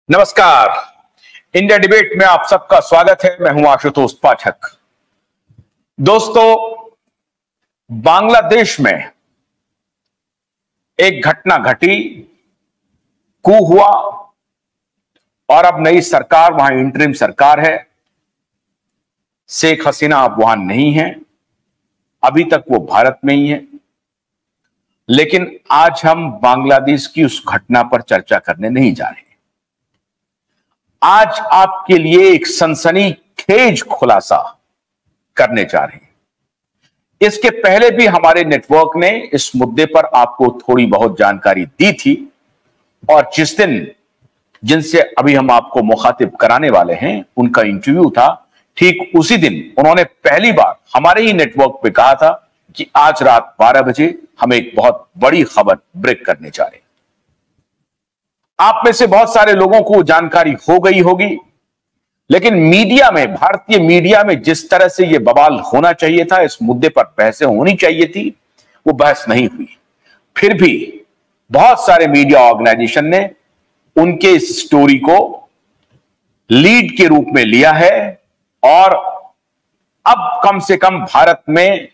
नमस्कार। India debate में आप सबका स्वागत है। मैं हूं आशुतोष पाठक। दोस्तों, बांग्लादेश में एक घटना घटी, कू हुआ और अब नई सरकार वहां इंटरिम सरकार है। शेख हसीना अब वहां नहीं है, अभी तक वो भारत में ही है। लेकिन आज हम बांग्लादेश की उस घटना पर चर्चा करने नहीं जा रहे। आज आपके लिए एक सनसनीखेज खुलासा करने जा रहे हैं। इसके पहले भी हमारे नेटवर्क ने इस मुद्दे पर आपको थोड़ी बहुत जानकारी दी थी और जिनसे अभी हम आपको मुखातिब कराने वाले हैं उनका इंटरव्यू था। ठीक उसी दिन उन्होंने पहली बार हमारे ही नेटवर्क पे कहा था कि आज रात 12 बजे हम एक बहुत बड़ी खबर ब्रेक करने जा रहे हैं। आप में से बहुत सारे लोगों को जानकारी हो गई होगी, लेकिन मीडिया में, भारतीय मीडिया में जिस तरह से यह बवाल होना चाहिए था, इस मुद्दे पर बहसें होनी चाहिए थी, वो बहस नहीं हुई। फिर भी बहुत सारे मीडिया ऑर्गेनाइजेशन ने उनके इस स्टोरी को लीड के रूप में लिया है और अब कम से कम भारत में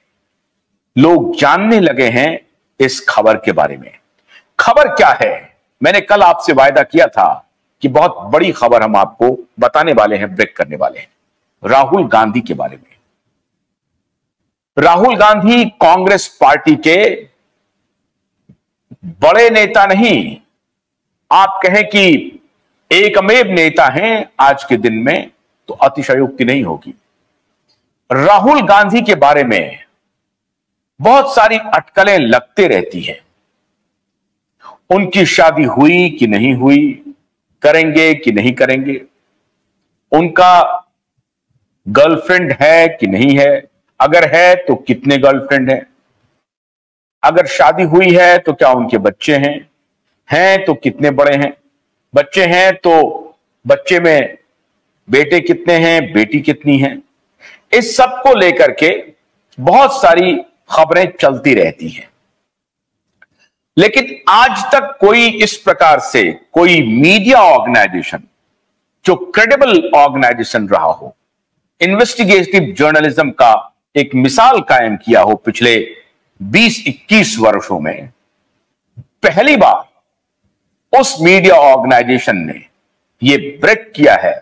लोग जानने लगे हैं इस खबर के बारे में। खबर क्या है? मैंने कल आपसे वायदा किया था कि बहुत बड़ी खबर हम आपको बताने वाले हैं, ब्रेक करने वाले हैं राहुल गांधी के बारे में। राहुल गांधी कांग्रेस पार्टी के बड़े नेता नहीं, आप कहें कि एकमेव नेता हैं आज के दिन में, तो अतिशयोक्ति नहीं होगी। राहुल गांधी के बारे में बहुत सारी अटकलें लगते रहती हैं। उनकी शादी हुई कि नहीं हुई, करेंगे कि नहीं करेंगे, उनका गर्लफ्रेंड है कि नहीं है, अगर है तो कितने गर्लफ्रेंड हैं, अगर शादी हुई है तो क्या उनके बच्चे हैं तो कितने बड़े हैं, बच्चे हैं तो बच्चे में बेटे कितने हैं, बेटी कितनी है। इस सब को लेकर के बहुत सारी खबरें चलती रहती हैं। लेकिन आज तक कोई इस प्रकार से कोई मीडिया ऑर्गेनाइजेशन जो क्रेडिबल ऑर्गेनाइजेशन रहा हो, इन्वेस्टिगेटिव जर्नलिज्म का एक मिसाल कायम किया हो पिछले 20-21 वर्षों में, पहली बार उस मीडिया ऑर्गेनाइजेशन ने यह ब्रेक किया है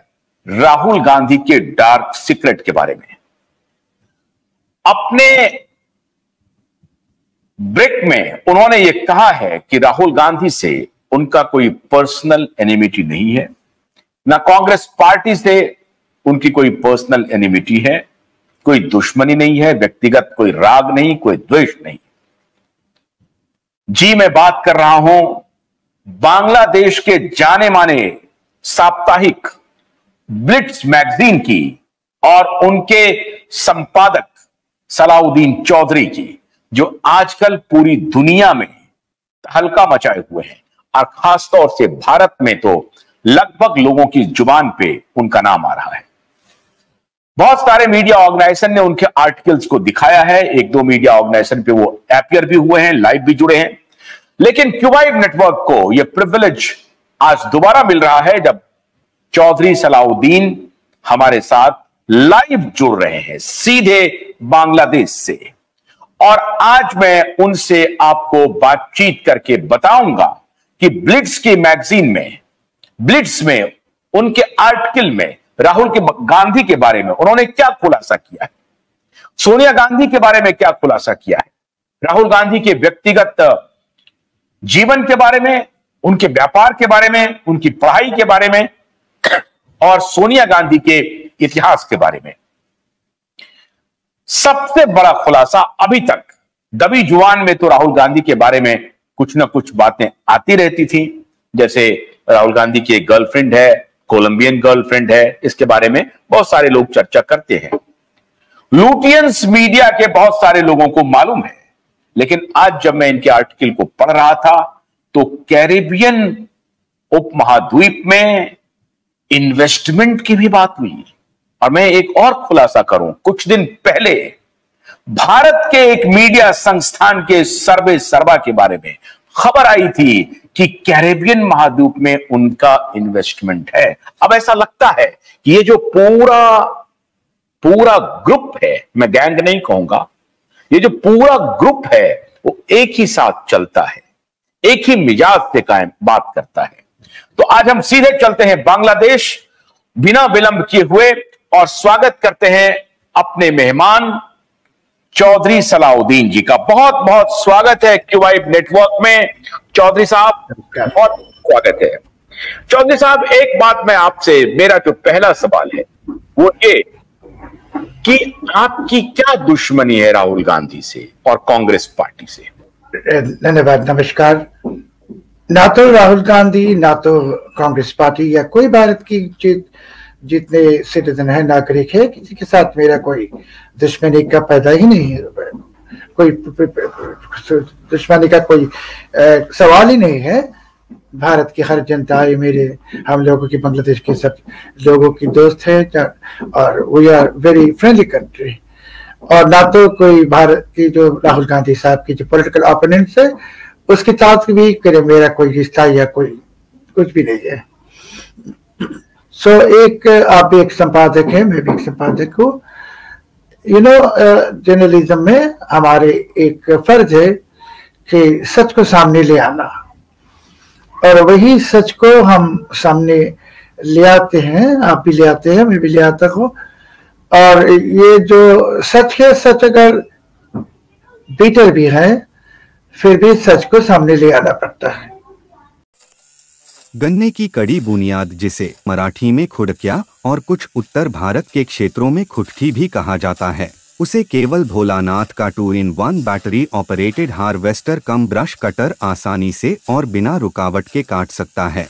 राहुल गांधी के डार्क सीक्रेट के बारे में। अपने ब्रेक में उन्होंने यह कहा है कि राहुल गांधी से उनका कोई पर्सनल एनिमिटी नहीं है, ना कांग्रेस पार्टी से उनकी कोई पर्सनल एनिमिटी है, कोई दुश्मनी नहीं है, व्यक्तिगत कोई राग नहीं, कोई द्वेष नहीं। जी, मैं बात कर रहा हूं बांग्लादेश के जाने माने साप्ताहिक ब्लिट्स मैगजीन की और उनके संपादक सलाउद्दीन चौधरी की, जो आजकल पूरी दुनिया में तहलका मचाए हुए हैं और खासतौर से भारत में तो लगभग लोगों की जुबान पे उनका नाम आ रहा है। बहुत सारे मीडिया ऑर्गेनाइजेशन ने उनके आर्टिकल्स को दिखाया है, एक दो मीडिया ऑर्गेनाइजेशन पे वो अपीयर भी हुए हैं, लाइव भी जुड़े हैं। लेकिन क्यूबाइड नेटवर्क को यह प्रिविलेज आज दोबारा मिल रहा है जब चौधरी सलाउद्दीन हमारे साथ लाइव जुड़ रहे हैं सीधे बांग्लादेश से। और आज मैं उनसे आपको बातचीत करके बताऊंगा कि ब्लिट्स की मैगजीन में, ब्लिट्स में उनके आर्टिकल में राहुल गांधी के बारे में उन्होंने क्या खुलासा किया है, सोनिया गांधी के बारे में क्या खुलासा किया है, राहुल गांधी के व्यक्तिगत जीवन के बारे में, उनके व्यापार के बारे में, उनकी पढ़ाई के बारे में और सोनिया गांधी के इतिहास के बारे में। सबसे बड़ा खुलासा अभी तक, दबी जुबान में तो राहुल गांधी के बारे में कुछ ना कुछ बातें आती रहती थी, जैसे राहुल गांधी की एक गर्लफ्रेंड है, कोलंबियन गर्लफ्रेंड है, इसके बारे में बहुत सारे लोग चर्चा करते हैं। लुटियंस मीडिया के बहुत सारे लोगों को मालूम है। लेकिन आज जब मैं इनके आर्टिकल को पढ़ रहा था तो कैरेबियन उपमहाद्वीप में इन्वेस्टमेंट की भी बात हुई। और मैं एक और खुलासा करूं, कुछ दिन पहले भारत के एक मीडिया संस्थान के सर्वे सर्वा के बारे में खबर आई थी कि कैरेबियन महाद्वीप में उनका इन्वेस्टमेंट है। अब ऐसा लगता है कि ये जो पूरा ग्रुप है, मैं गैंग नहीं कहूंगा, ये जो पूरा ग्रुप है वो एक ही साथ चलता है, एक ही मिजाज से कायम बात करता है। तो आज हम सीधे चलते हैं बांग्लादेश, बिना विलंब किए हुए, और स्वागत करते हैं अपने मेहमान चौधरी सलाउद्दीन जी का। बहुत बहुत स्वागत है क्यूवाइब नेटवर्क में। चौधरी साहब बहुत स्वागत है। चौधरी साहब, एक बात मैं आपसे, मेरा जो पहला सवाल है वो ये कि आपकी क्या दुश्मनी है राहुल गांधी से और कांग्रेस पार्टी से? धन्यवाद, नमस्कार। ना तो राहुल गांधी, ना तो कांग्रेस पार्टी या कोई भारत की जितने सिटीजन है, नागरिक है, किसी के साथ मेरा कोई दुश्मनी का पैदा ही नहीं है। कोई दुश्मनी का कोई सवाल ही नहीं है। भारत की हर जनता है मेरे, हम लोगों की, बांग्लादेश के सब लोगों की दोस्त है, और we are very friendly country. और ना तो कोई भारत की जो राहुल गांधी साहब की जो पॉलिटिकल ओपोनेंट्स है उसके साथ भी मेरा कोई रिश्ता या कोई कुछ भी नहीं है। सो एक आप भी एक संपादक है, मैं भी एक संपादक हूँ। जर्नलिज्म में हमारे एक फर्ज है कि सच को सामने ले आना, और वही सच को हम सामने ले आते हैं। आप भी ले आते हैं, मैं भी ले आता हूँ। और ये जो सच है, सच अगर बीटर भी है, फिर भी सच को सामने ले आना पड़ता है। गन्ने की कड़ी बुनियाद, जिसे मराठी में खुडक्या और कुछ उत्तर भारत के क्षेत्रों में खुटकी भी कहा जाता है, उसे केवल भोलानाथ का 2-in-1 बैटरी ऑपरेटेड हार्वेस्टर कम ब्रश कटर आसानी से और बिना रुकावट के काट सकता है।